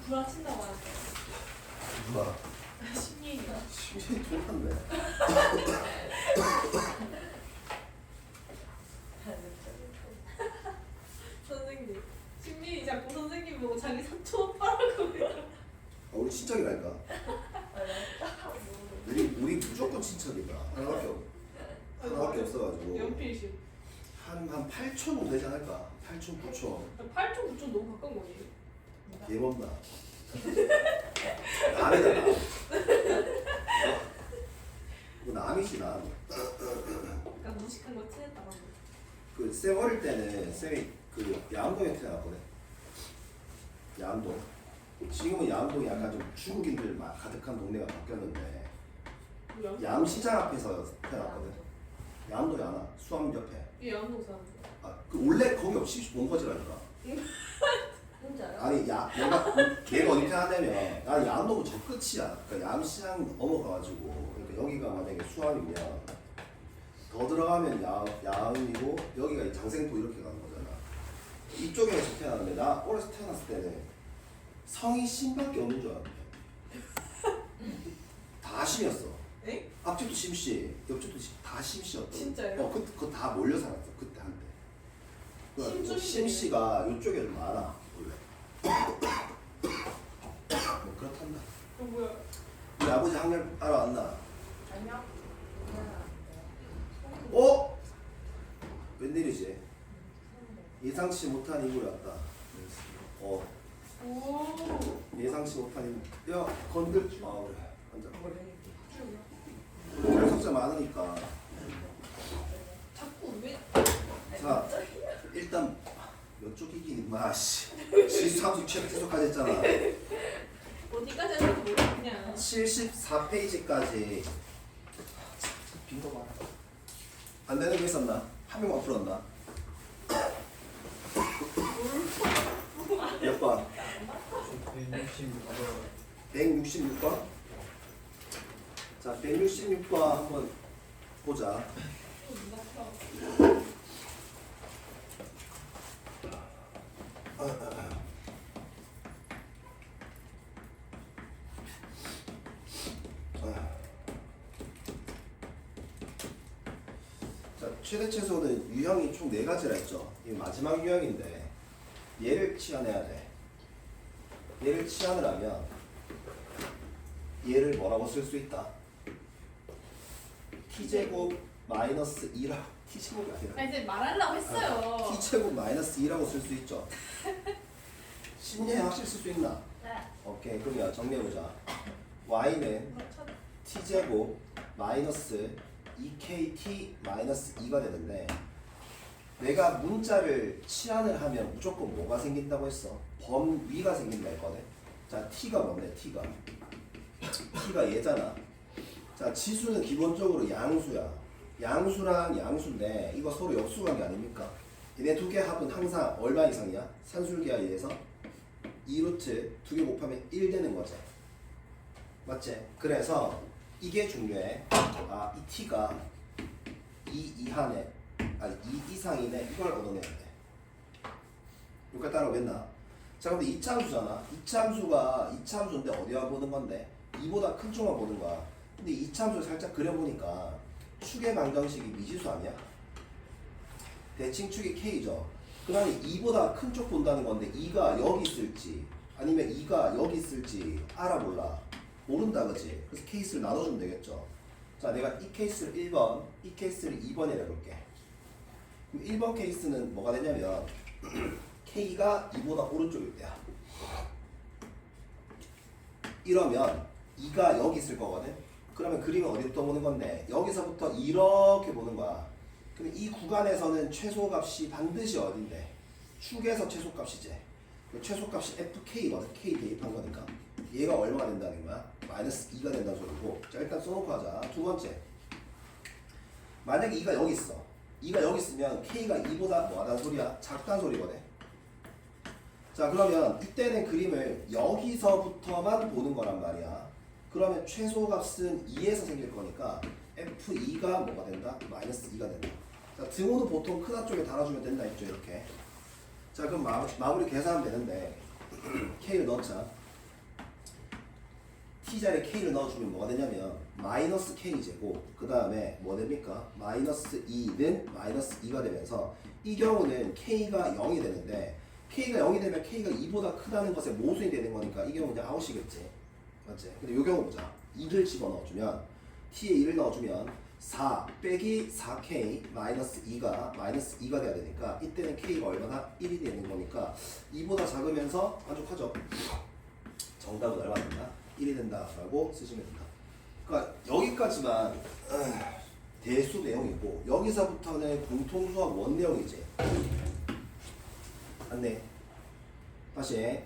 구라친다고 하는데. 누가? 심리인가? 심신이 돌았네. 선생님. 심리인 자꾸 선생님 보고 자기 사촌 오빠라고 그래요. 우리 친척이라니까. 우리 무조건 친척이다. 하나밖에 없어가지고 연필심. 한 8천 정도 되지 않을까? 8천 9천. 8초 9초 너무 가까운 거지. 개먹나? 남이다 남. 남이지 남. 약간 무식한 거 친했다 방금. 그쌤 어릴 때는 쌤이 그 야암동에 태어났거든. 야암동. 지금은 야암동이 약간 좀 중국인들 가득한 동네가 바뀌었는데 뭐야? 야암시장 앞에서 태어났거든. 야암동이 아나? 수암 옆에. 이게 양동 사람들. 그 원래 거기 없이 온 거지라니까. 진짜요? 아니 내가 어디 태어나냐면 나 야암동은 저 끝이야. 그러니까 야암시장 넘어가가지고 그러니까 여기가 만약에 수암이면 더 들어가면 야암이고 여기가 장생도 이렇게 가는 거잖아. 이쪽에서 태어났는데 나 어렸을 때 태어났을 때는 성이 신밖에 없는 줄 알았는데 다 심이었어. 에? 앞집도 심씨, 옆집도 다 심씨였어. 진짜요? 그거 다 몰려 살았어 그때 한때. 그래가지고 심술이네. 심씨가 이쪽에 좀 많아 원래. 뭐 그렇단다. 뭐야? 우리 아버지 학렬 알아왔나? 아니요. 어? 웬일이지? 예상치 못한 인물이 왔다. 오. 예상치 못한 인물. 야 건들. 아 그래. 앉아. 결석자 많으니까. 자꾸 왜? 자 일단 몇 쪽이긴 임마 씨. 실수함수 최소까지 했잖아. 어디까지 하는지 모르겠냐. 74페이지까지 빈거 봐. 안 되는 게 있었나? 한 명만 풀었나? 몇 번? 166번? 자, 166번 한번 보자. 자, 최대 최소는 유형이 총 4가지라 했죠. 이 마지막 유형인데 얘를 치환해야 돼. 얘를 치환을 하면 얘를 뭐라고 쓸 수 있다? t제곱 마이너스 2라고 t제곱이 아니라 아 이제 말하려고 했어요. t제곱 마이너스 2라고 쓸 수 있죠. 심리에 확실히 쓸 수 있나? 네. 오케이 그러면 정리해보자. y는 t제곱 마이너스 2kt 마이너스 2가 되는데 내가 문자를 치환을 하면 무조건 뭐가 생긴다고 했어? 범위가 생긴다 했거든. 자 t가 뭔데? t가 얘잖아. 자 지수는 기본적으로 양수야. 양수랑 양수인데 이거 서로 역수관계 아닙니까? 얘네 두 개 합은 항상 얼마 이상이야? 산술기하에 의해서 2루트 2개 곱하면 1 되는 거지. 맞지? 그래서 이게 중요해. 아, 이 t가 2 이하네, 아니 2 이상이네. 이걸 얻어내야 돼. 여기까지 따라오겠나? 자, 근데 이차함수잖아. 이차함수인데 어디와 보는 건데? 2보다 큰 쪽만 보는 거야. 근데 이차함수를 살짝 그려보니까 축의 방정식이 미지수 아니야? 대칭축이 k죠. 그 다음에 2보다 큰 쪽 본다는 건데 2가 여기 있을지 아니면 2가 여기 있을지 알아볼라. 모른다 그치? 그래서 케이스를 나눠주면 되겠죠. 자, 내가 이 케이스를 1번, 이 케이스를 2번이라 해볼게. 그럼 1번 케이스는 뭐가 되냐면 K가 2보다 오른쪽일 때야. 이러면 2가 여기 있을 거거든. 그러면 그림은 어디부터 보는 건데 여기서부터 이렇게 보는 거야. 그럼 이 구간에서는 최소값이 반드시 어딘데? 축에서 최소값이지. 최소값이 FK거든. K 대입한 거니까 얘가 얼마가 된다는 거야? 마이너스 2가 된다는 소리고. 자, 일단 써놓고 하자. 두 번째, 만약에 2가 여기 있어. 2가 여기 있으면 K가 2보다 뭐하다는 소리야? 작다는 소리거든. 자, 그러면 이때는 그림을 여기서부터만 보는 거란 말이야. 그러면 최소값은 2에서 생길 거니까 F2가 뭐가 된다? 마이너스 2가 된다. 자, 등호는 보통 큰 앞쪽에 달아주면 된다 했죠, 이렇게. 자, 그럼 마무리 계산하면 되는데 K를 넣자. t자리에 k를 넣어주면 뭐가 되냐면 마이너스 k제곱 그 다음에 뭐 됩니까? 마이너스 2는 마이너스 2가 되면서 이 경우는 k가 0이 되는데 k가 0이 되면 k가 2보다 크다는 것에 모순이 되는 거니까 이 경우는 이제 아웃이겠지. 맞지? 근데 이 경우 보자. 2를 집어넣어주면 t에 2를 넣어주면 4 빼기 4k 마이너스 2가 돼야 되니까 이때는 k가 얼마나? 1이 되는 거니까 2보다 작으면서 만족하죠. 정답은 얼마 된다? 1이 된다라고 쓰시면 된다. 그러니까 여기까지만 대수 내용이고 여기서부터는 공통수학 원 내용이지. 맞네. 다시.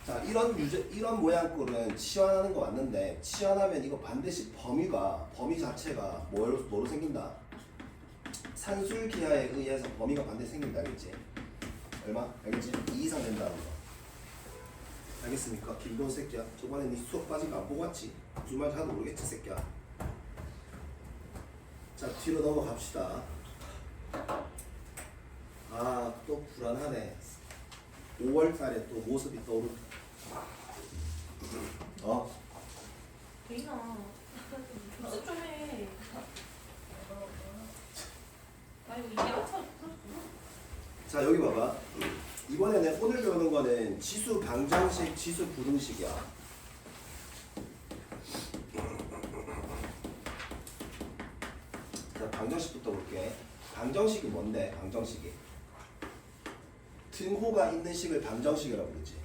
자, 이런 모양 꼴은 치환하는 거 맞는데 치환하면 이거 반드시 범위 자체가 뭐로 생긴다? 산술 기하에 의해서 범위가 반드시 생긴다. 알겠지? 얼마? 알겠지? 2 이상 된다는 거. 알겠습니까? 김도훈 새끼야. 저번에 네 수업 빠진 거 안 보고 왔지? 무슨 말인지 하나도 모르겠지 새끼야. 자, 뒤로 넘어갑시다. 아, 또 불안하네. 5월달에 또 모습이 떠오르. 개인아 접수 좀 해. 아이고 이게 아차. 자, 여기 봐봐. 이번에는 오늘 배우는 거는 지수 방정식, 지수 부등식이야. 자, 방정식부터 볼게. 방정식이 뭔데? 방정식이 등호가 있는 식을 방정식이라고 부르지.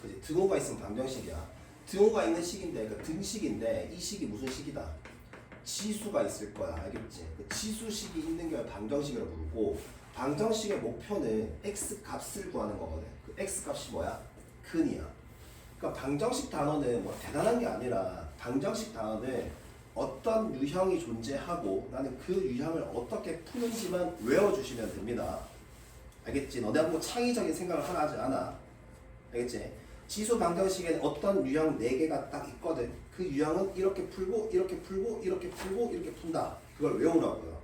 그치? 등호가 있으면 방정식이야. 등호가 있는 식인데 그 등식인데 이 식이 무슨 식이다? 지수가 있을 거야. 알겠지? 그 지수식이 있는 걸 방정식이라고 부르고 방정식의 목표는 x 값을 구하는 거거든. 그 x 값이 뭐야? 근이야. 그러니까 방정식 단어는 뭐 대단한 게 아니라 방정식 단어는 어떤 유형이 존재하고 나는 그 유형을 어떻게 푸는지만 외워주시면 됩니다. 알겠지? 너네가 뭐 창의적인 생각을 하나 하지 않아. 알겠지? 지수 방정식에는 어떤 유형 4개가 딱 있거든. 그 유형은 이렇게 풀고 이렇게 풀고 이렇게 풀고 이렇게 푼다. 그걸 외우라고요.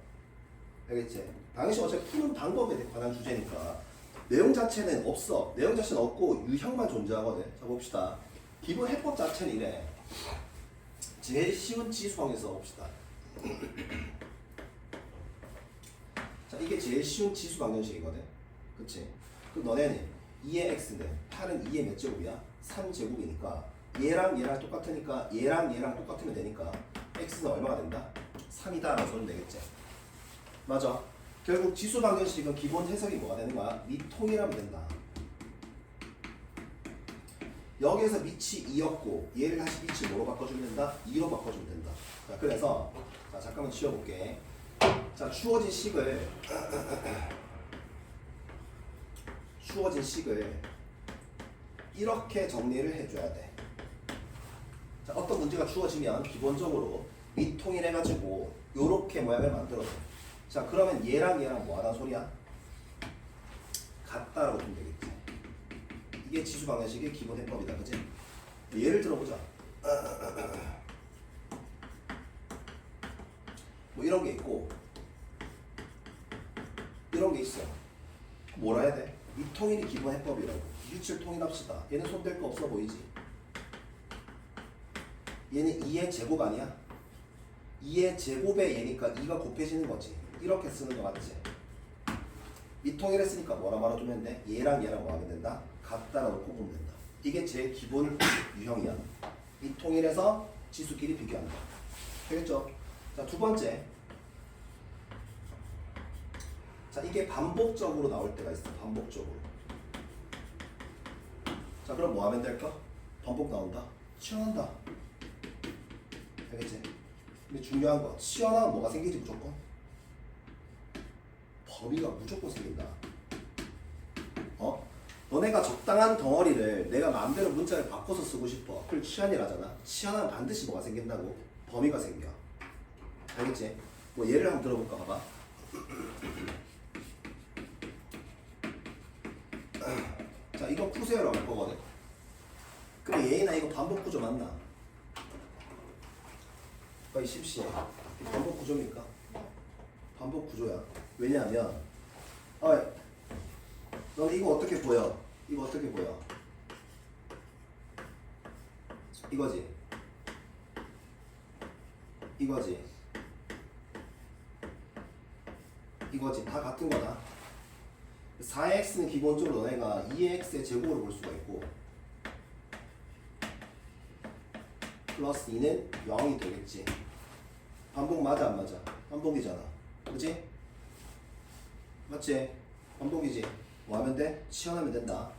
알겠지? 당연히 어차피 푸는 방법에 관한 주제니까 내용 자체는 없어. 내용 자체는 없고 유형만 존재하거든. 자, 봅시다. 기본 해법 자체는 이래. 제일 쉬운 지수 방에서 봅시다. 자, 이게 제일 쉬운 지수 방정식이거든. 그치? 그럼 너네는 2의 x는 8은 2의 몇 제곱이야? 3제곱이니까 얘랑 똑같으니까 얘랑 똑같으면 되니까 x는 얼마가 된다? 3이다 라고 써면 되겠지? 맞아. 결국 지수 방정식은 기본 해석이 뭐가 되는 거야? 미통이라면 된다. 여기에서 밑이 2였고 얘를 다시 밑이 뭐로 바꿔주면 된다? 2로 바꿔주면 된다. 자, 그래서 자, 잠깐만 지워볼게. 자, 주어진 식을 이렇게 정리를 해줘야 돼. 자, 어떤 문제가 주어지면 기본적으로 미통일해가지고 요렇게 모양을 만들어줘. 자, 그러면 얘랑 뭐 하다는 소리야? 같다라고 보면 되겠지. 이게 지수 방정식의 기본 해법이다. 그치? 예를 들어보자. 뭐 이런 게 있고 이런 게 있어. 뭐라 해야 돼? 미통일이 기본 해법이라고. 유칠 통일합시다. 얘는 손댈 거 없어 보이지? 얘는 2의 제곱 아니야? 2의 제곱에 얘니까 2가 곱해지는 거지. 이렇게 쓰는 거 맞지? 미통일했으니까 뭐라 말해주면 돼? 얘랑 뭐 하면 된다? 같다라고 보면 된다. 이게 제일 기본 유형이야. 미통일해서 지수끼리 비교한다. 되겠죠? 자, 두 번째. 자, 이게 반복적으로 나올 때가 있어. 반복적으로. 자, 그럼 뭐 하면 될까? 반복 나온다. 치환한다. 알겠지? 근데 중요한 거, 치환하면 뭐가 생기지 무조건? 범위가 무조건 생긴다. 너네가 적당한 덩어리를 내가 마음대로 문자를 바꿔서 쓰고 싶어. 그걸 치환이라잖아. 치환하면 반드시 뭐가 생긴다고? 범위가 생겨. 알겠지? 뭐 예를 한번 들어볼까 봐봐. 자, 이거 푸세요라고 할 거거든. 그럼 얘나 이거 반복 구조 맞나? 거의 10시에 반복 구조입니까? 반복 구조야. 왜냐하면 너는 이거 어떻게 보여? 이거 어떻게 보여? 이거지. 이거지. 이거지. 다 같은 거다. 4x는 기본적으로 너네가 2x의 제곱으로 볼 수가 있고 플러스 2는 0이 되겠지. 반복 맞아 안 맞아? 반복이잖아. 그치? 맞지? 반복이지. 뭐 하면 돼? 치환하면 된다.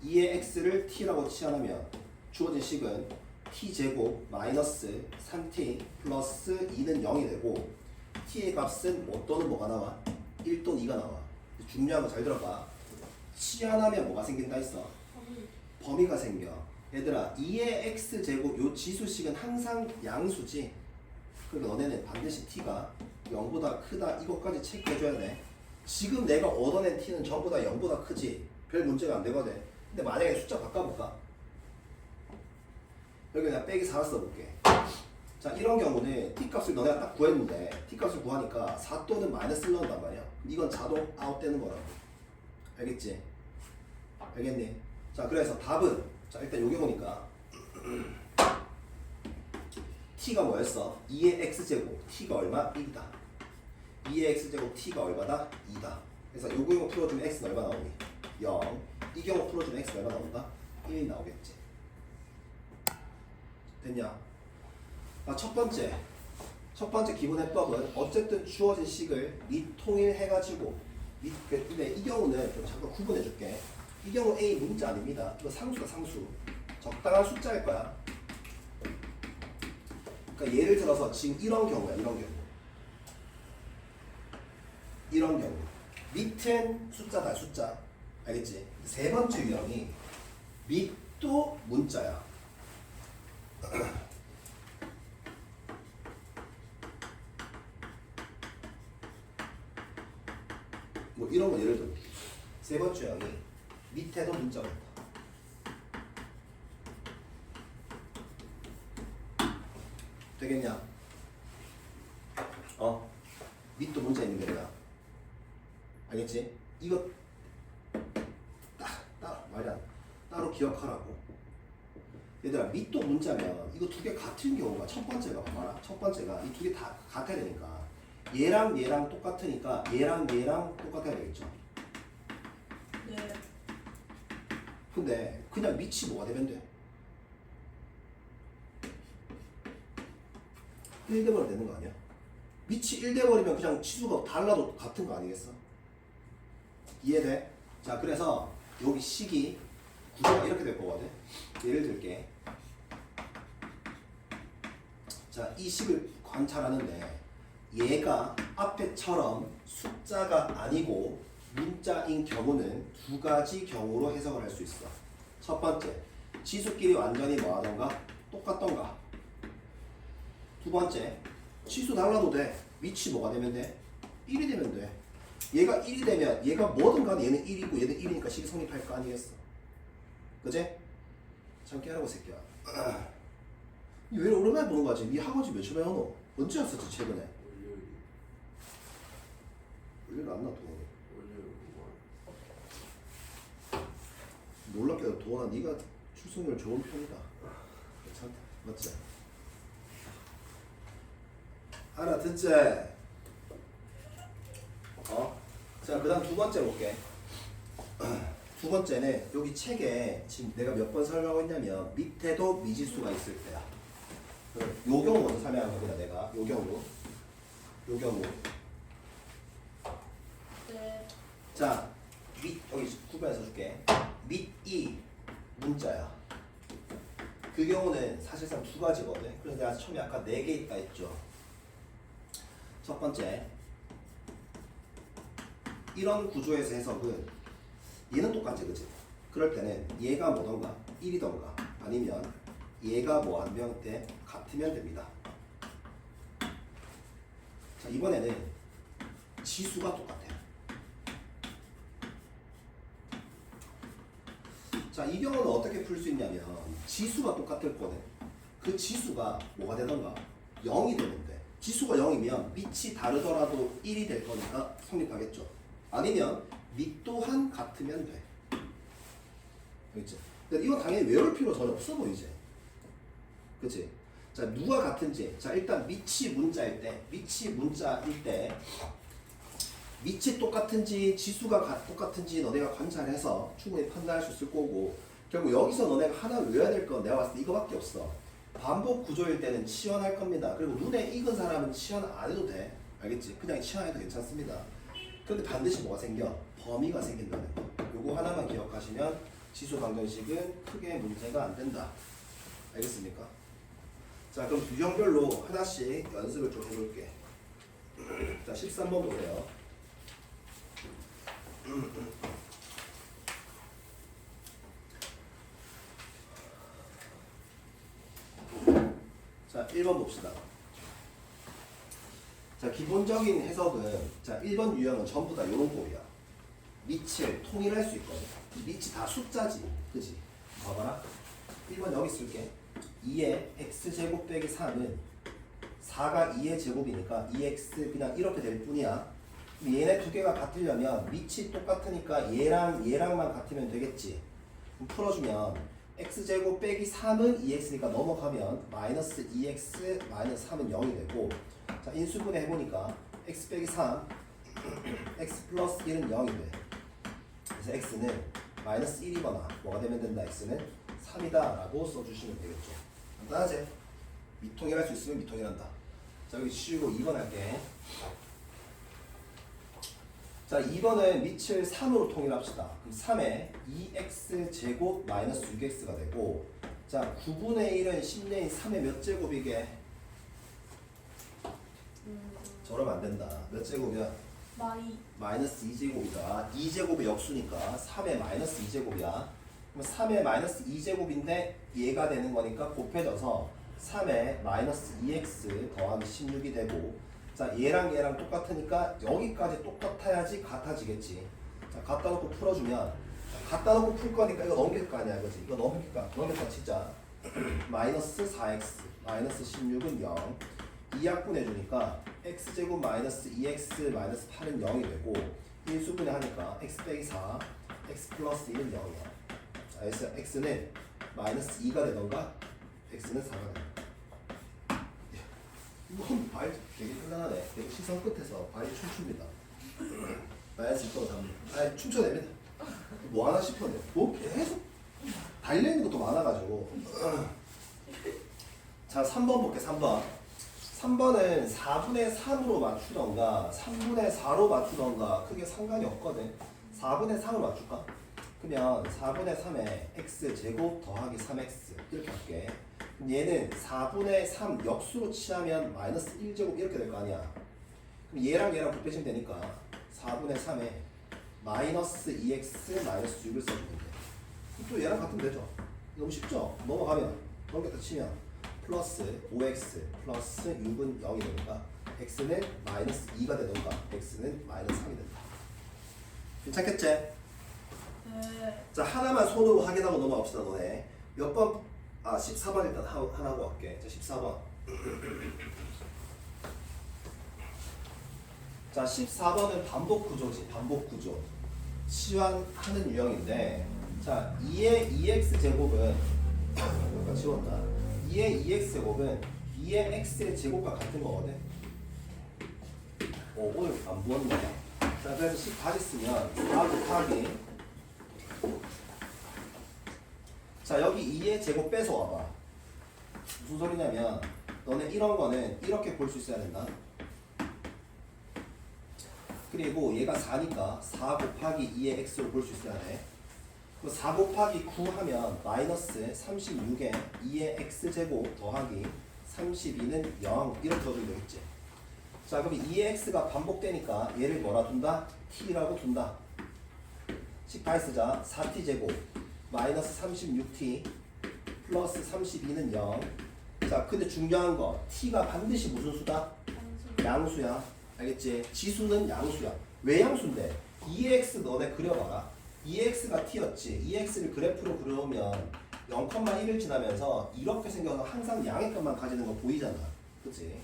2의 x를 t라고 치환하면 주어진 식은 t제곱 마이너스 3t 플러스 2는 0이 되고 t의 값은 뭐 또는 뭐가 나와? 1 또는 2가 나와. 중요한 거 잘 들어봐. 치환하면 뭐가 생긴다 했어? 범위가 생겨. 얘들아 2의 x제곱 요 지수식은 항상 양수지. 그러니까 너네는 반드시 t가 0보다 크다 이것까지 체크해줘야 돼. 지금 내가 얻어낸 t는 전부 다 0보다 크지. 별 문제가 안 되거든. 근데 만약에 숫자 바꿔볼까? 여기 그냥 빼기 4를 써볼게. 자 이런 경우는 t값을 너네가 딱 구했는데 t값을 구하니까 4 또는 마이너스를 넣는단 말이야. 이건 자동 아웃되는 거라고. 알겠지? 알겠니? 자 그래서 답은 자 일단 요게 보니까 t가 뭐였어? 2의 x제곱 t가 얼마? 1이다. 2의 x제곱 t가 얼마다? 2다. 그래서 요 경우 풀어주면 x는 얼마 나오니? 0. 이 경우 풀어주면 x는 얼마 나온다? 1 나오겠지. 됐냐? 첫 번째 기본 해법은 어쨌든 주어진 식을 미통일해가지고 근데 이 경우는 좀 잠깐 구분해줄게. 이 경우 A 문자 아닙니다. 이거 상수다 상수. 적당한 숫자일 거야. 그러니까 예를 들어서 지금 이런 경우야. 이런 경우 밑은 숫자다 숫자. 알겠지? 세 번째 유형이 밑도 문자야. 뭐 이런 거 예를 들어 세 번째 유형이 밑에도 문자가 있다. 되겠냐? 밑도 문자 있는 거야. 알겠지? 이거 말이 안 따로 기억하라고. 얘들아 밑도 문자면 이거 두 개 같은 경우가 첫 번째가 봐라. 첫 번째가 이 두 개 다 같아야 되니까 얘랑 얘랑 똑같으니까 얘랑 얘랑 똑같아야 되겠죠. 네. 근데 그냥 밑이 뭐가 되면 돼? 1 돼버리면 되는 거 아니야? 밑이 1 돼버리면 그냥 치수가 달라도 같은 거 아니겠어? 이해돼? 자 그래서 여기 식이 구조가 이렇게 될 거거든. 예를 들게. 자 이 식을 관찰하는데 얘가 앞에처럼 숫자가 아니고 문자인 경우는 두 가지 경우로 해석을 할 수 있어. 첫 번째, 지수끼리 완전히 뭐하던가? 똑같던가. 두 번째, 치수 달라도 돼. 밑이 뭐가 되면 돼? 1이 되면 돼. 얘가 1이 되면 얘가 뭐든 간에 얘는 1이고 얘는 1이니까 식이 성립할 거 아니겠어? 그제? 참게 하라고 새끼야. 왜 오랜만에 보는 거지? 네 학원지 몇 초에 하노? 언제 왔었지 최근에? 원래는 안 나 동원이. 놀랍게도 동원아 네가 출석률 좋은 편이다. 괜찮다. 맞지? 알아듣지? 자, 그 다음 두 번째 볼게. 두 번째는 여기 책에 지금 내가 몇 번 설명하고 있냐면 밑에도 미지수가 있을 때야. 요 경우 먼저 설명한 겁니다. 내가 요 경우. 네. 자, 밑 여기 구분해서 줄게. 밑이 문자야. 그 경우는 사실상 두 가지거든. 그래서 내가 처음에 아까 4개 있다 했죠. 첫 번째, 이런 구조에서 해석은 얘는 똑같지, 그치? 그럴 때는 얘가 뭐던가 1이던가 아니면 얘가 뭐 한 명 때 같으면 됩니다. 자, 이번에는 지수가 똑같아요. 자, 이 경우는 어떻게 풀 수 있냐면 지수가 똑같을 거든. 그 지수가 뭐가 되던가 0이 되는데 지수가 0이면 밑이 다르더라도 1이 될 거니까 성립하겠죠. 아니면 밑 또한 같으면 돼. 알겠지? 근데 이건 당연히 외울 필요 전혀 없어 보이지. 그치? 자, 누가 같은지. 자, 일단 밑이 문자일 때, 밑이 똑같은지 지수가 똑같은지 너네가 관찰해서 충분히 판단할 수 있을 거고, 결국 여기서 너네가 하나 외워야 될 건 내가 봤을 때 이거밖에 없어. 반복 구조일 때는 치환할 겁니다. 그리고 눈에 익은 사람은 치환 안 해도 돼. 알겠지? 그냥 치환해도 괜찮습니다. 그런데 반드시 뭐가 생겨? 범위가 생긴다는 거. 요거 하나만 기억하시면 지수 방정식은 크게 문제가 안 된다. 알겠습니까? 자, 그럼 유형별로 하나씩 연습을 좀 해볼게. 자, 13번 보세요. 자, 1번 봅시다. 자, 기본적인 해석은, 자, 1번 유형은 전부 다 요런 꼴이야. 밑을 통일할 수 있거든. 밑이 다 숫자지. 그지? 봐봐라. 1번 여기 쓸게. 2의 x제곱 빼기 3은 4가 2의 제곱이니까 2x 그냥 이렇게 될 뿐이야. 그럼 얘네 두 개가 같으려면 밑이 똑같으니까 얘랑만 같으면 되겠지. 그럼 풀어주면 x제곱 빼기 3은 2x니까 넘어가면 마이너스 2x 마이너스 3은 0이 되고, 자, 인수분해 해보니까 x 빼기 3 x 플러스 1은 0이 돼. 그래서 x는 마이너스 1이거나 뭐가 되면 된다. x는 3이다 라고 써주시면 되겠죠. 간단하지? 미통일할 수 있으면 미통일한다. 자, 여기 치우고 2번 할게. 자, 2번은 밑을 3으로 통일합시다. 그럼 3에 2x 제곱 마이너스 6x가 되고, 자, 9분의 1은 10내인 3의 몇 제곱이게? 저러면 안 된다. 몇 제곱이야? 마이너스 2제곱이다. 2제곱의 역수니까 3의 마이너스 2제곱이야. 그럼 3의 마이너스 2제곱인데 얘가 되는 거니까 곱해져서 3의 마이너스 2x 더하기 16이 되고, 자, 얘랑 똑같으니까 여기까지 똑같아야지 같아지겠지. 자, 갖다 놓고 풀어주면, 자, 갖다 놓고 풀 거니까 이거 넘길 거 아니야, 그지? 이거 넘겼다 치자. 마이너스 4x 마이너스 16은 0. 2약분 해주니까 x제곱 마이너스 2x 마이너스 8은 0이 되고, 1수분해 하니까 x 빼기 4 x 플러스 1은 0이야. 자, 그래서 x는 마이너스 2가 되던가 x는 4가 되던가. 이건 발 되게 편안하네. 시선 끝에서 발이 춤춥니다. 마이너스 2가 답니다. 아니, 춤춰냅니다. 뭐 하나 싶었네. 뭐 계속 달려있는 것도 많아가지고. 자, 3번 볼게. 3번. 3번은 4분의 3으로 맞추던가 3분의 4로 맞추던가 크게 상관이 없거든. 4분의 3으로 맞출까? 그러면 4분의 3에 x제곱 더하기 3x 이렇게 할게. 그럼 얘는 4분의 3 역수로 취하면 마이너스 1제곱 이렇게 될 거 아니야. 그럼 얘랑 곱해주면 되니까 4분의 3에 마이너스 2x 마이너스 6을 써주면 돼. 또 얘랑 같으면 되죠. 너무 쉽죠? 넘어가면 넘겼다 치면 플러스 5x 플러스 6은 0이 되니까 x는 마이너스 2가 되던가 x는 마이너스 3이 된다. 괜찮겠지? 네. 자, 하나만 손으로 확인하고 넘어갑시다. 너네 몇 번? 14번 일단 하나 하고 갈게. 자, 14번. 자, 14번은 반복 구조지. 반복 구조. 치환하는 유형인데, 자, 2의 2x 제곱은 여기가 치웠다. 2의 2x 제곱은 2의 x의 제곱과 같은 거거든. 오늘 안 부었네. 자, 그래서 10 다시 쓰면 4 곱하기, 자, 여기 2의 제곱 빼서 와봐. 무슨 소리냐면 너네 이런 거는 이렇게 볼 수 있어야 된다. 그리고 얘가 4니까 4 곱하기 2의 x로 볼 수 있어야 돼. 4 곱하기 9 하면 마이너스 36에 2의 x제곱 더하기 32는 0 이렇게 써주면 되겠지. 자, 그럼 2의 x가 반복되니까 얘를 뭐라 둔다? t라고 둔다. 18 쓰자. 4t제곱 마이너스 36t 플러스 32는 0. 자, 근데 중요한 거 t가 반드시 무슨 수다? 양수야. 알겠지? 지수는 양수야. 왜 양수인데? 2x 너네 그려봐라. 2x가 t였지. 2x를 그래프로 그려오면 0,1을 지나면서 이렇게 생겨서 항상 양의 값만 가지는 거 보이잖아. 그치?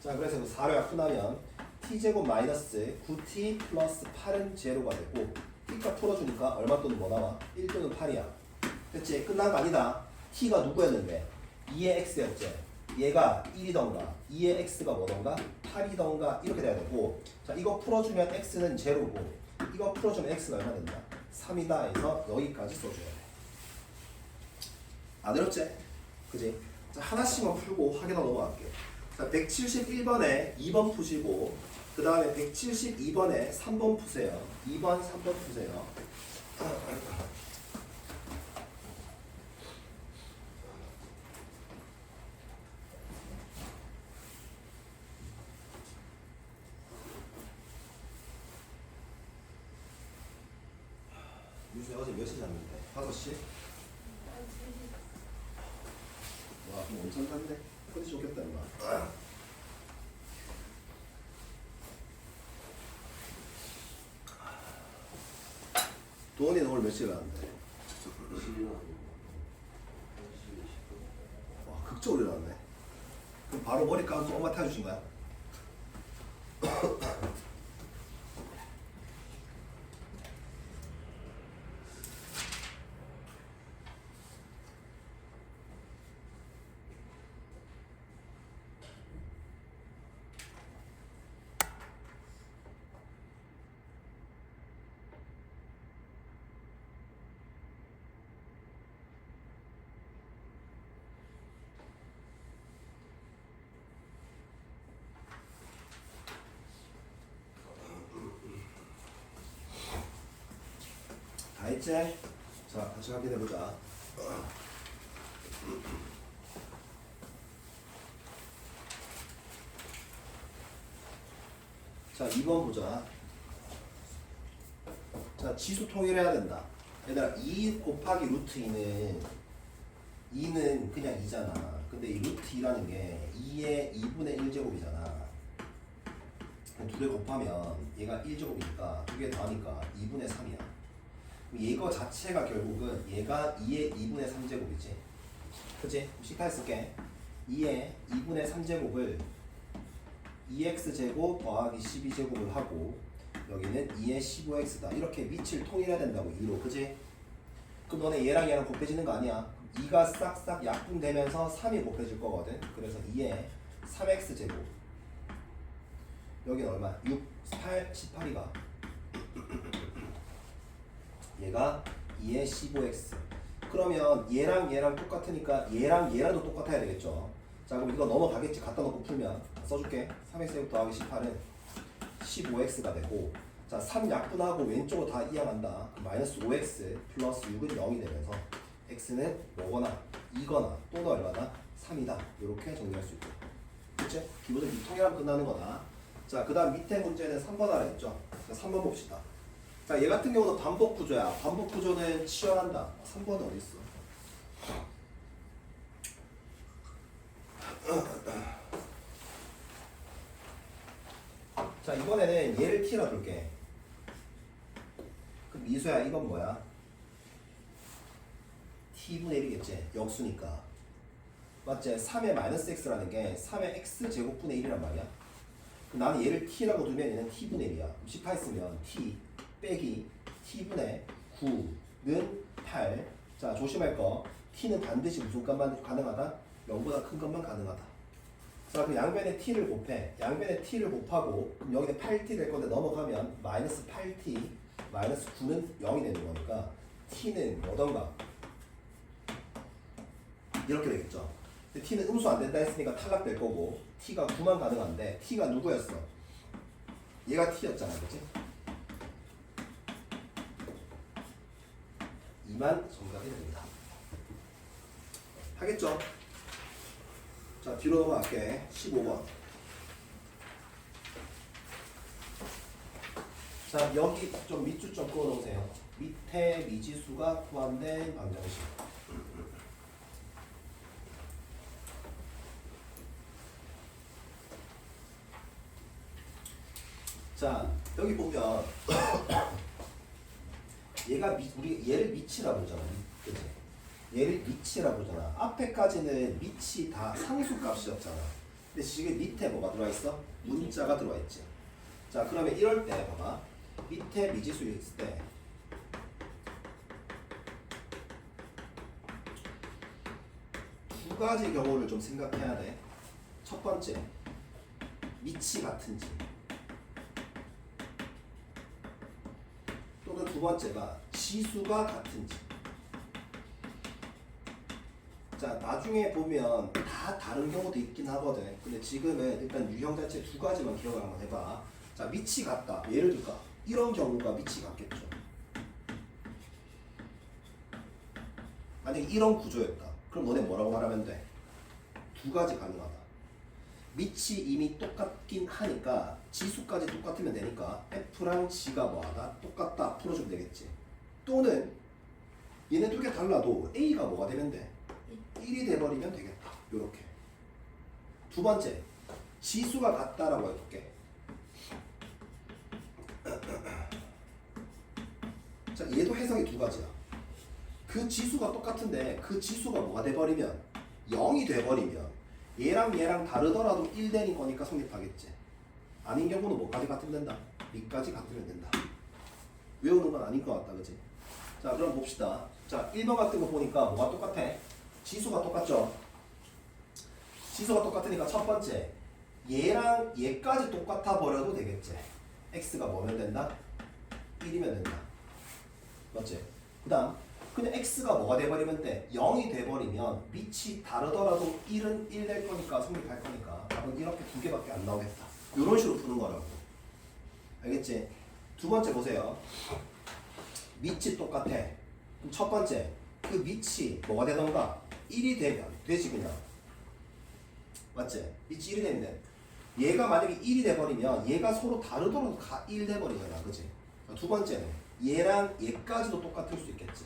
자, 그래서 4를 약분하면 t제곱 마이너스 9t 플러스 8은 제로가 되고, t값 풀어주니까 얼마 또는 뭐 나와? 1 또는 8이야. 그치? 끝난 거 아니다. t가 누구였는데? 2의 x였지. 얘가 1이던가 2의 x가 뭐던가 8이던가 이렇게 돼야 되고 자 이거 풀어주면 x는 제로고 이거 풀어주면 x가 얼마 된다? 3이다 해서 여기까지 써줘야 돼. 안 어렵지? 그지? 자 하나씩만 풀고 확인하러 넘어갈게요. 자 171번에 2번 푸시고 그 다음에 172번에 3번 푸세요. 2번, 3번 푸세요. 유수야 어제 몇 시 잤는데? 5시? 와 그럼 엄청 잤네. 컨디션 좋겠다 임마. 도원이는 오늘 몇 시에 가는데? 와 극적으로 일어났네. 그럼 바로 머리 감고 엄마 타주신 거야? 다 했지? 자 같이 확인해보자. 자 2번 보자. 자 지수 통일해야 된다. 얘들아 2 곱하기 루트 2는 그냥 2잖아. 근데 이 루트 2라는 게 2의 2분의 1제곱이잖아. 두 개 곱하면 얘가 1제곱이니까 두 개 더하니까 2분의 3이야. 이거 자체가 결국은 얘가 2의 2분의 3제곱이지. 그치? 식탁에 쓸게. 2의 2분의 3제곱을 2x제곱 더하기 12제곱을 하고 여기는 2의 15x다. 이렇게 밑을 통일해야 된다고 2로. 그치? 그럼 너네 얘랑 얘랑 곱해지는 거 아니야? 2가 싹싹 약분되면서 3이 곱해질 거거든. 그래서 2의 3x제곱 여기는 얼마? 6, 8, 18이가 얘가 2의 15x. 그러면 얘랑 얘랑 똑같으니까 얘랑 얘랑도 똑같아야 되겠죠. 자 그럼 이거 넘어가겠지. 갖다 놓고 풀면 써줄게. 3x 더하기 18은 15x가 되고 자 3 약분하고 왼쪽으로 다 이항한다. 마이너스 5x 플러스 6은 0이 되면서 x는 뭐거나 2거나 또는 얼마나 3이다. 이렇게 정리할 수 있고. 그치? 기본적으로 통일하면 끝나는 거다. 자 그 다음 밑에 문제는 3번 하라 했죠. 자 3번 봅시다. 자, 얘 같은 경우는 반복 구조야. 반복 구조는 치열한다. 3번은 어디 있어? 자, 이번에는 얘를 t라 둘게. 그럼 미수야, 이건 뭐야? t분의 1이겠지. 역수니까. 맞지? 3의 마이너스 x라는 게 3의 x제곱분의 1이란 말이야. 그럼 나는 얘를 t라고 두면 얘는 t분의 1이야. 18 했으면 t 빼기 t분의 9는 8. 자 조심할 거. t는 반드시 무슨 값만 가능하다? 0보다 큰 것만 가능하다. 자 그럼 양변에 t를 곱해. 양변에 t를 곱하고 그럼 여기는 8t 될 건데 넘어가면 마이너스 8t 마이너스 9는 0이 되는 거니까 t는 뭐던가 이렇게 되겠죠. 근데 t는 음수 안 된다 했으니까 탈락될 거고 t가 9만 가능한데 t가 누구였어? 얘가 t였잖아. 그치? 2만 정답이 됩니다. 하겠죠? 자 뒤로 넘어갈게. 15번. 자 여기 좀 밑줄 좀 그어 놓으세요. 밑에 미지수가 포함된 방정식. 자 여기 보면 얘가 우리 얘를 밑이라 보잖아. 그치? 얘를 밑이라 보잖아. 앞에까지는 밑이 다 상수값이었잖아. 근데 지금 밑에 뭐가 들어와 있어? 문자가 들어와 있지. 자 그러면 이럴 때 봐봐. 밑에 미지수 있을 때 두 두 가지 경우를 좀 생각해야 돼. 첫 번째, 밑이 같은지. 또는 두 번째가 지수가 같은지. 자, 나중에 보면 다 다른 경우도 있긴 하거든. 근데 지금은 일단 유형 자체 두 가지만 기억을 한번 해봐. 자, 밑이 같다. 예를 들까? 이런 경우가 밑이 같겠죠. 만약에 이런 구조였다. 그럼 너네 뭐라고 말하면 돼? 두 가지 가능하다. 밑이 이미 똑같긴 하니까 지수까지 똑같으면 되니까 F랑 G가 뭐하다? 똑같다. 풀어주면 되겠지. 또는 얘네 두 개 달라도 A가 뭐가 되면 돼? 1이 돼버리면 되겠다. 요렇게. 두 번째, 지수가 같다라고 해볼게. 자, 얘도 해석이 두 가지야. 그 지수가 똑같은데 그 지수가 뭐가 돼버리면 0이 돼버리면 얘랑 다르더라도 1 되는 거니까 성립하겠지. 아닌 경우는 뭐까지 같으면 된다? 밑까지 같으면 된다. 외우는 건 아닌 것 같다. 그치? 자, 그럼 봅시다. 자, 1번 같은 거 보니까 뭐가 똑같아? 지수가 똑같죠? 지수가 똑같으니까 첫 번째, 얘랑 얘까지 똑같아 버려도 되겠지. x가 뭐면 된다? 1이면 된다. 맞지? 그 다음, 그냥 x가 뭐가 돼버리면 돼? 0이 돼버리면 밑이 다르더라도 1은 1 될 거니까 성립할 거니까 답은 이렇게 두 개밖에 안 나오겠다. 이런 식으로 푸는 거라고. 알겠지? 두 번째 보세요. 밑이 똑같아. 그럼 첫 번째, 그 밑이 뭐가 되던가? 1이 되면 되지 그냥. 맞지? 밑이 1이 되면 얘가 만약에 1이 돼버리면 얘가 서로 다르더라도 1 돼버리잖아. 그치? 두 번째는 얘랑 얘까지도 똑같을 수 있겠지.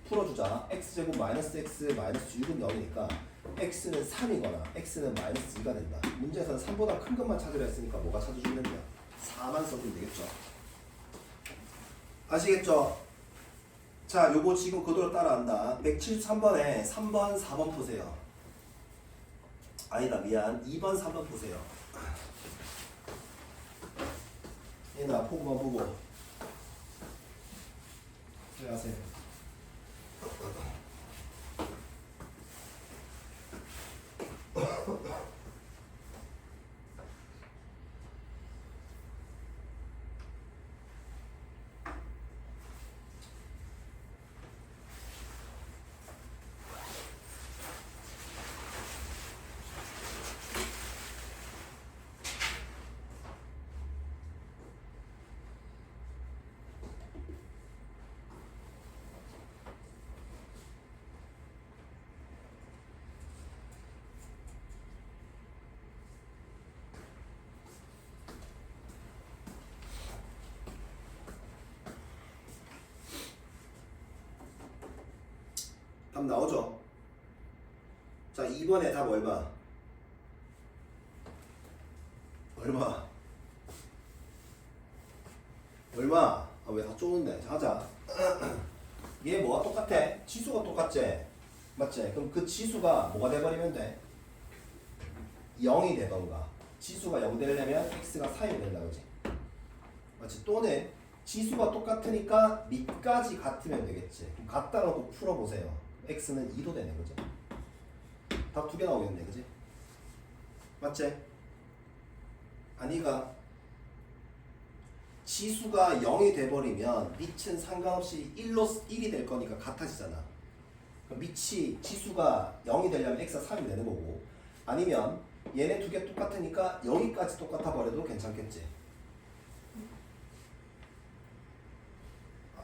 풀어주자. x제곱 마이너스 x 마이너스 6은 0이니까 x는 3이거나 x는 마이너스 2가 된다. 문제에서는 3보다 큰 것만 찾으려 했으니까 뭐가 찾아주면 돼요? 4만 써주면 되겠죠. 아시겠죠? 자, 요거 지금 그대로 따라한다. 173번에 3번, 4번 보세요. 아니다, 미안. 2번, 3번 보세요. 얘나 포구만 보고 들어가세요. 답 나오죠? 자, 2번에 답 얼마? 얼마? 얼마? 아, 왜 다 쪼는데? 자, 하자. 얘 뭐가 똑같아? 지수가 똑같지? 맞지? 그럼 그 지수가 뭐가 돼버리면 돼? 0이 되던가. 지수가 0 되려면 x가 4이 된다. 그지? 맞지? 또는 지수가 똑같으니까 밑까지 같으면 되겠지. 그럼 같다라고 풀어보세요. x는 2도 되네. 그지? 답 두 개 나오겠네. 그지? 맞지? 아니가 지수가 0이 돼버리면 밑은 상관없이 1이 될 거니까 같아지잖아. 그럼 밑이 지수가 0이 되려면 x가 3이 되는 거고, 아니면 얘네 두 개 똑같으니까 여기까지 똑같아 버려도 괜찮겠지.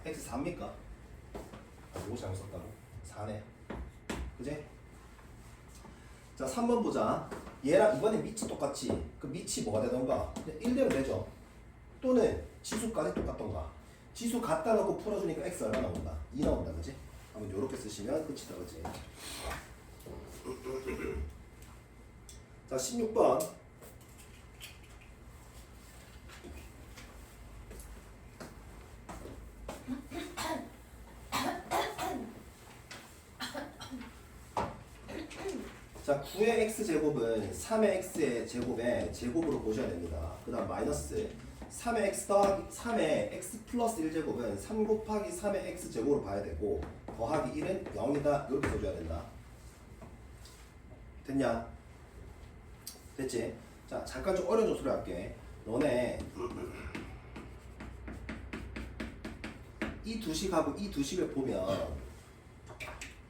x 4입니까? 아, 이거 잘못 썼다고? 4네. 그지? 자, 3번 보자. 얘랑 이번에 밑이 똑같지. 그 밑이 뭐가 되던가? 1 되면 되죠. 또는 지수까지 똑같던가. 지수 갖다 놓고 풀어주니까 x 얼마 나온다? 2 나온다. 그지? 한번 요렇게 쓰시면 끝이다. 그지? 자, 16번. 자, 9의 x제곱은 3의 x의 제곱의 제곱으로 보셔야 됩니다. 그 다음 마이너스 3의 x 더하기 3의 x 플러스 1제곱은 3 곱하기 3의 x제곱으로 봐야 되고, 더하기 1은 0이다. 이렇게 써줘야 된다. 됐냐? 됐지? 자, 잠깐 좀 어려운 소리 할게. 너네 이 두 식하고 이 두 식을 보면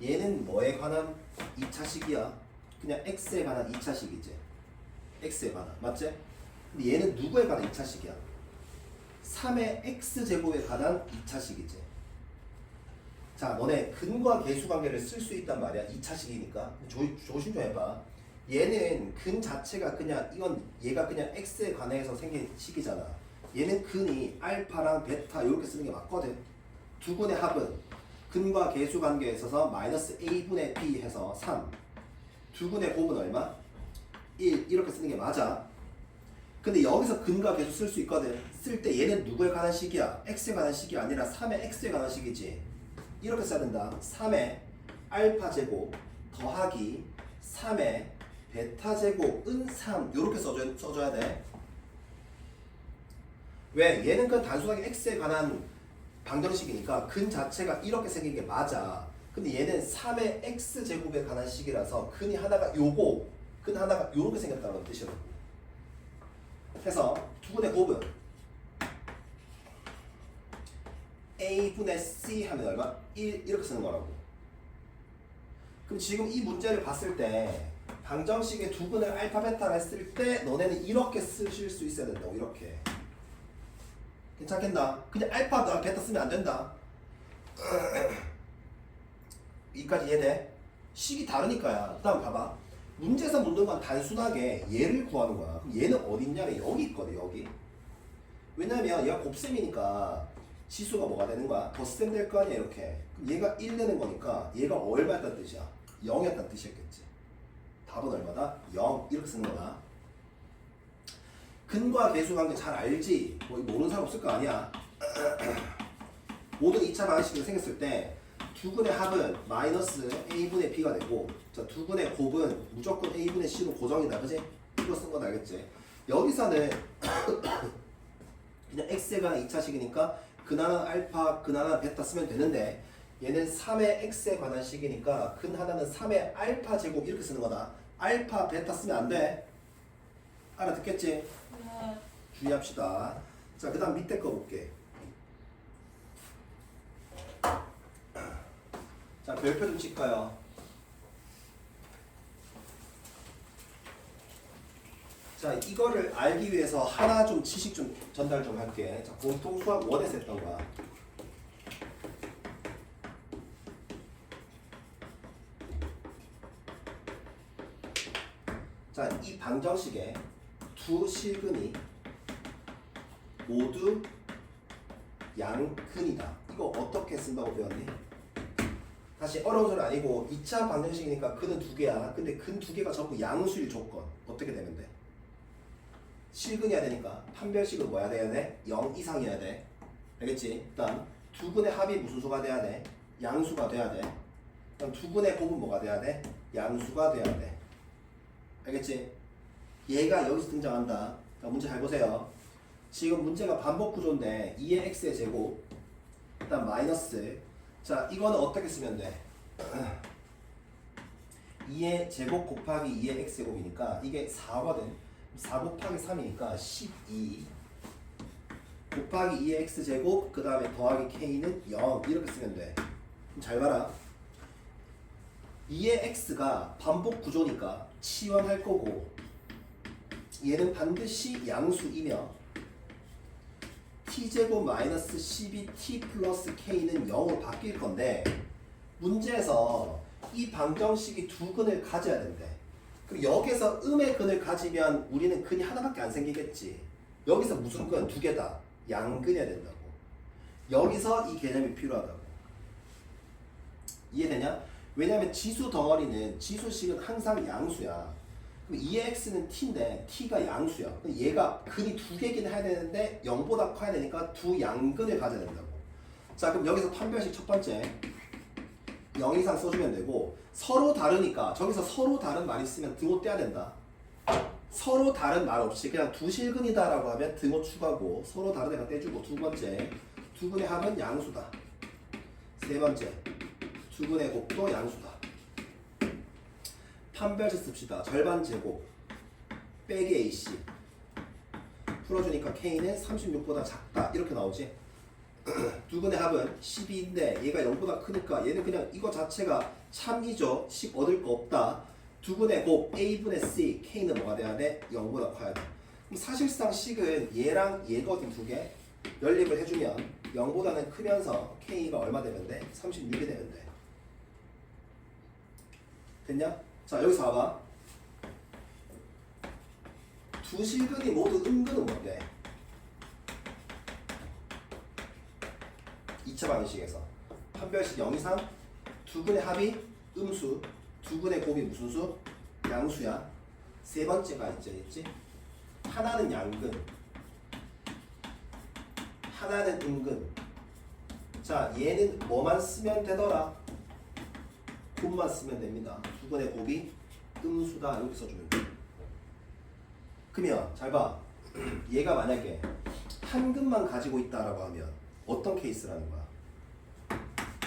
얘는 뭐에 관한 2차식이야? 그냥 x에 관한 2차식이지. x에 관한. 맞지? 근데 얘는 누구에 관한 2차식이야? 3의 x제곱에 관한 2차식이지. 자, 너네 근과 계수 관계를 쓸 수 있단 말이야. 2차식이니까. 조심 좀 해봐. 얘는 근 자체가 그냥 이건 얘가 그냥 x에 관해서 생긴 식이잖아. 얘는 근이 알파랑 베타 이렇게 쓰는 게 맞거든. 두 근의 합은 근과 계수 관계에 있어서 마이너스 a분의 b 해서 3. 두 근의 곱은 얼마? 1 이렇게 쓰는 게 맞아. 근데 여기서 근과 계수 쓸 수 있거든. 쓸 때 얘는 누구에 관한 식이야? x에 관한 식이 아니라 3의 x에 관한 식이지. 이렇게 써야 된다. 3의 알파 제곱 더하기 3의 베타 제곱은 3 이렇게 써줘야 돼. 왜? 얘는 그 단순하게 x에 관한 방정식이니까 근 자체가 이렇게 생긴 게 맞아. 근데 얘는 3의 x 제곱에 관한 식이라서 근이 하나가 요거, 근 하나가 요렇게 생겼다는 뜻이라고. 해서 두 근의 곱은 a분의 c 하면 얼마? 1 이렇게 쓰는 거라고. 그럼 지금 이 문제를 봤을 때 방정식의 두 근을 알파 베타를 했을 때 너네는 이렇게 쓰실 수 있어야 된다고. 이렇게. 괜찮겠나? 그냥 알파 베타 쓰면 안 된다. 여기까지 이해돼? 식이 다르니까야. 그 다음 봐봐. 문제에서 묻는 건 단순하게 얘를 구하는 거야. 그럼 얘는 어디 있냐면 여기 있거든. 여기. 왜냐면 얘가 곱셈이니까 지수가 뭐가 되는 거야? 덧셈 될 거 아니야. 이렇게. 그럼 얘가 1 되는 거니까 얘가 얼마였다는 뜻이야? 0이었다는 뜻이었겠지. 답은 얼마다? 0 이렇게 쓰는 거다. 근과 계수 관계 잘 알지? 뭐 모르는 사람 없을 거 아니야. 모든 2차 방정식이 생겼을 때 두 근의 합은 마이너스 a분의 b가 되고, 자, 두 근의 곱은 무조건 a분의 c로 고정이다. 그지? 이거 쓴 건 알겠지? 여기서는 그냥 x에 관한 2차식이니까 근 하나는 알파, 근 하나는 베타 쓰면 되는데 얘는 3의 x에 관한 식이니까 근 하나는 3의 알파 제곱 이렇게 쓰는 거다. 알파, 베타 쓰면 안 돼. 알아듣겠지? 네. 주의합시다. 자, 그 다음 밑에 거 볼게. 자, 별표 좀 칠까요? 자, 이거를 알기 위해서 하나 좀 지식 좀 전달 좀 할게. 자, 공통 수학 원에서 했던 거야. 자, 이 방정식에 두 실근이 모두 양근이다. 이거 어떻게 쓴다고 배웠니? 다시 어려운 소리 아니고 2차 방정식이니까 근은 두 개야. 근데 근 두 개가 전부 양수일 조건. 어떻게 되면 돼? 실근이어야 되니까 판별식은 뭐야 돼야 돼? 0 이상이어야 돼. 알겠지? 일단 두 근의 합이 무슨 수가 돼야 돼? 양수가 돼야 돼. 그럼 두 근의 곱은 뭐가 돼야 돼? 양수가 돼야 돼. 알겠지? 얘가 여기서 등장한다. 자, 문제 잘 보세요. 지금 문제가 반복 구조인데 2의 x의 제곱 일단 마이너스. 자, 이거는 어떻게 쓰면 돼? 2의 제곱 곱하기 2의 x제곱이니까 이게 4거든. 4 곱하기 3이니까 12 곱하기 2의 x제곱 그 다음에 더하기 k는 0 이렇게 쓰면 돼. 그럼 잘 봐라. 2의 x가 반복 구조니까 치환할 거고 얘는 반드시 양수이며 t제곱 마이너스 12t 플러스 k는 0으로 바뀔 건데 문제에서 이 방정식이 두 근을 가져야 된대. 그럼 여기서 음의 근을 가지면 우리는 근이 하나밖에 안 생기겠지. 여기서 무슨 근? 두 개다. 양근이어야 된다고. 여기서 이 개념이 필요하다고. 이해되냐? 왜냐하면 지수 덩어리는 지수식은 항상 양수야. 그럼 2의 x는 t인데 t가 양수야. 그럼 얘가 근이 두 개긴 해야 되는데 0보다 커야 되니까 두 양근을 가져야 된다고. 자, 그럼 여기서 판별식 첫 번째 0 이상 써주면 되고 서로 다르니까 저기서 서로 다른 말 있으면 등호 떼야 된다. 서로 다른 말 없이 그냥 두 실근이다 라고 하면 등호 추가고 서로 다른 애가 떼주고 두 번째 두 근의 합은 양수다. 세 번째 두분의 곱도 양수다. 판별식 씁시다. 절반 제곱 빼기 AC 풀어주니까 K는 36보다 작다 이렇게 나오지. 두분의 합은 12인데 얘가 0보다 크니까 얘는 그냥 이거 자체가 참이죠. 식 얻을 거 없다. 두분의 곱 A분의 C K는 뭐가 돼야 돼? 0보다 커야 돼. 그럼 사실상 식은 얘랑 얘거든 두 개. 연립을 해주면 0보다는 크면서 K가 얼마 되면 돼? 36이 되면 돼. 됐냐? 자 여기서 봐봐. 두 실근이 모두 음근은 뭔데? 2차 방정식에서 판별식 0 이상 두 분의 합이 음수, 두 분의 곱이 무슨 수? 양수야. 세 번째가 있지. 하나는 양근, 하나는 음근. 자 얘는 뭐만 쓰면 되더라? 곱만 쓰면 됩니다. 두 분의 곱이 음수다 이렇게 써주면 돼. 그러면 잘 봐. 얘가 만약에 한 근만 가지고 있다라고 하면 어떤 케이스라는 거야?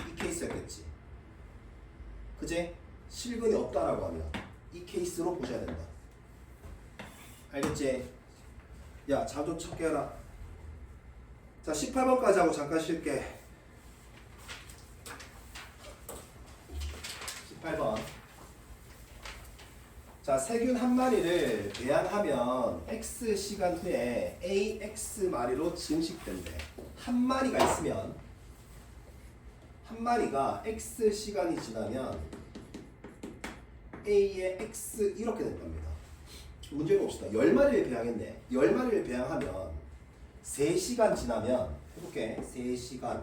이 케이스였겠지. 그제? 실근이 없다라고 하면 이 케이스로 보셔야 된다. 알겠지? 야, 잠 좀 찾게 해라. 자, 18번까지 하고 잠깐 쉴게. 18번. 자, 세균 한 마리를 배양하면 X 시간 후에 AX 마리로 증식된대. 한 마리가 있으면 한 마리가 X 시간이 지나면 A의 X 이렇게 될 겁니다. 문제 봅시다. 10마리를 배양했네. 10마리를 배양하면 3시간 지나면 해볼게. 3시간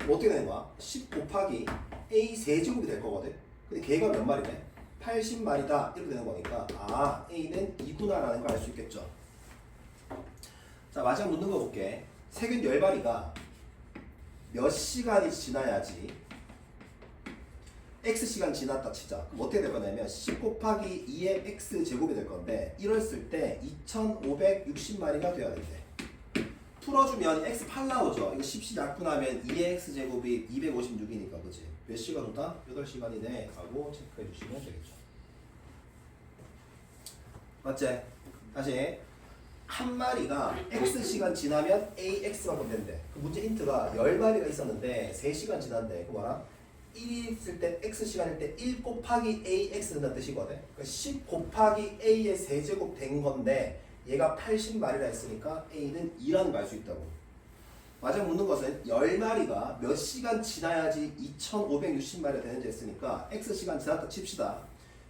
어떻게 되는 거야? 10 곱하기 A 세제곱이 될 거거든. 근데 걔가 몇 마리네? 80마리다 이렇게 되는 거니까 아 A는 2구나 라는 걸 알 수 있겠죠. 자 마지막 묻는 거 볼게. 세균 10마리가 몇 시간이 지나야지 X시간 지났다 치자. 그럼 어떻게 될 거냐면 10 곱하기 2의 X 제곱이 될 건데 이랬을 때 2560마리가 돼야 된대. 풀어주면 X 8 나오죠. 이거 10시 약분하면 2의 X 제곱이 256이니까 그치? 몇 시간이다? 8시간이네 하고 체크해 주시면 되겠죠. 맞지? 다시 한 마리가 X시간 지나면 AX만 보면 된대. 그 문제 힌트가 10마리가 있었는데 3시간 지났는데 그 뭐라? 1이 있을 때 X시간일 때 1 곱하기 AX 된다는 뜻이거든. 그러니까 10 곱하기 A의 세제곱 된 건데 얘가 80마리라 했으니까 A는 2라는 걸 알 수 있다고. 마지막 묻는 것은 10마리가 몇 시간 지나야지 2560마리가 되는지 했으니까 X시간 지났다 칩시다.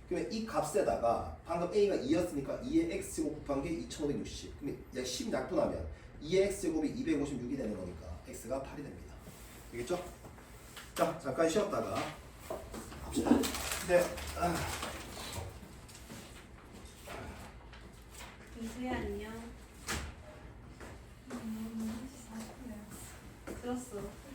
그러면 이 값에다가 방금 A가 2였으니까 2의 X제곱 곱한 게 2560. 그러면 10 약분하면 2의 X제곱이 256이 되는 거니까 X가 8이 됩니다. 알겠죠? 자, 잠깐 쉬었다가 합시다. 네. 이수야 안녕. 들었어.